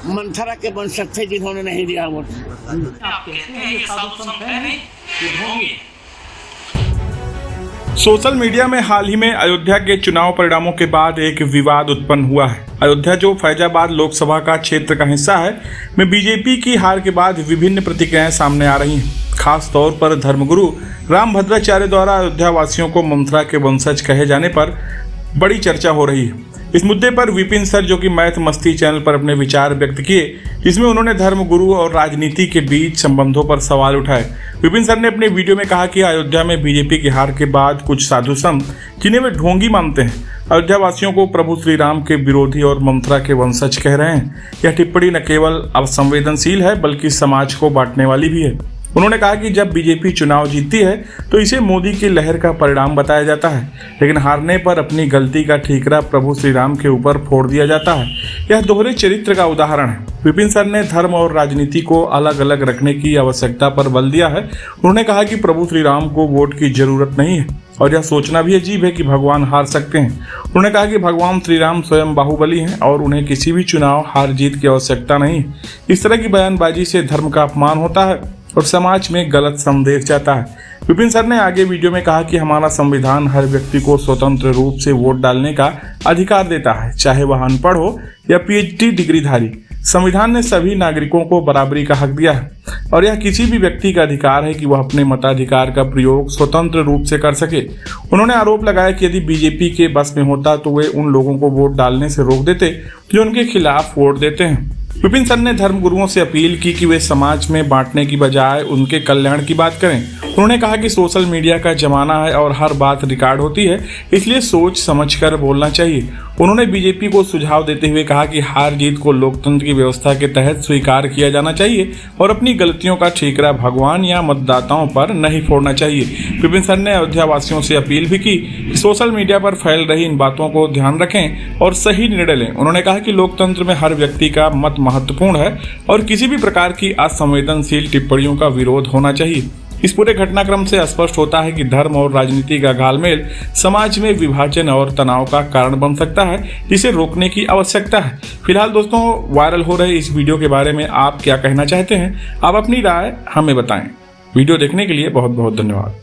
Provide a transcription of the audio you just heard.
मंथरा के वंशज थे जिन्होंने नहीं दिया वोट। आप कहते हैं ये साधु संत है नहीं, ये ढोंगी है। सोशल मीडिया में हाल ही में अयोध्या के चुनाव परिणामों के बाद एक विवाद उत्पन्न हुआ है। अयोध्या जो फैजाबाद लोकसभा का क्षेत्र का हिस्सा है, में बीजेपी की हार के बाद विभिन्न प्रतिक्रियाएं सामने आ रही हैं। खास तौर पर धर्मगुरु रामभद्राचार्य द्वारा अयोध्या वासियों को मंथरा के वंशज कहे जाने पर बड़ी चर्चा हो रही है। इस मुद्दे पर विपिन सर, जो कि मैथ मस्ती चैनल पर अपने विचार व्यक्त किए, जिसमें उन्होंने धर्मगुरु और राजनीति के बीच संबंधों पर सवाल उठाए। विपिन सर ने अपने वीडियो में कहा कि अयोध्या में बीजेपी की हार के बाद कुछ साधु संत, जिन्हें वे ढोंगी मानते हैं, अयोध्या वासियों को प्रभु श्री राम के विरोधी और मंथरा के वंशज कह रहे हैं। यह टिप्पणी न केवल असंवेदनशील है बल्कि समाज को बांटने वाली भी है। उन्होंने कहा कि जब बीजेपी चुनाव जीतती है तो इसे मोदी की लहर का परिणाम बताया जाता है, लेकिन हारने पर अपनी गलती का ठीकरा प्रभु श्री राम के ऊपर फोड़ दिया जाता है। यह दोहरे चरित्र का उदाहरण है। विपिन सर ने धर्म और राजनीति को अलग अलग रखने की आवश्यकता पर बल दिया है। उन्होंने कहा कि प्रभु श्री राम को वोट की जरूरत नहीं है और यह सोचना भी अजीब है कि भगवान हार सकते हैं। उन्होंने कहा कि भगवान श्री राम स्वयं बाहुबली हैं और उन्हें किसी भी चुनाव हार जीत की आवश्यकता नहीं है। इस तरह की बयानबाजी से धर्म का अपमान होता है और समाज में गलत संदेश जाता है। विपिन सर ने आगे वीडियो में कहा कि हमारा संविधान हर व्यक्ति को स्वतंत्र रूप से वोट डालने का अधिकार देता है, चाहे वह अनपढ़ हो या पीएचडी डिग्रीधारी। संविधान ने सभी नागरिकों को बराबरी का हक दिया है और यह किसी भी व्यक्ति का अधिकार है कि वह अपने मताधिकार का प्रयोग स्वतंत्र रूप से कर सके। उन्होंने आरोप लगाया कि यदि बीजेपी के बस में होता तो वे उन लोगों को वोट डालने से रोक देते जो उनके खिलाफ वोट देते हैं। विपिन सर ने धर्मगुरुओं से अपील की कि वे समाज में बांटने की बजाय उनके कल्याण की बात करें। उन्होंने कहा कि सोशल मीडिया का जमाना है और हर बात रिकॉर्ड होती है, इसलिए सोच समझकर बोलना चाहिए। उन्होंने बीजेपी को सुझाव देते हुए कहा कि हार जीत को लोकतंत्र की व्यवस्था के तहत स्वीकार किया जाना चाहिए और अपनी गलतियों का ठीकरा भगवान या मतदाताओं पर नहीं फोड़ना चाहिए। विपिन सर ने अयोध्या वासियों से अपील भी की कि सोशल मीडिया पर फैल रही इन बातों को ध्यान रखें और सही निर्णय लें। उन्होंने कहा कि लोकतंत्र में हर व्यक्ति का मत महत्वपूर्ण है और किसी भी प्रकार की असंवेदनशील टिप्पणियों का विरोध होना चाहिए। इस पूरे घटनाक्रम से स्पष्ट होता है कि धर्म और राजनीति का घालमेल समाज में विभाजन और तनाव का कारण बन सकता है, जिसे रोकने की आवश्यकता है। फिलहाल दोस्तों, वायरल हो रहे इस वीडियो के बारे में आप क्या कहना चाहते हैं? आप अपनी राय हमें बताएं। वीडियो देखने के लिए बहुत बहुत धन्यवाद।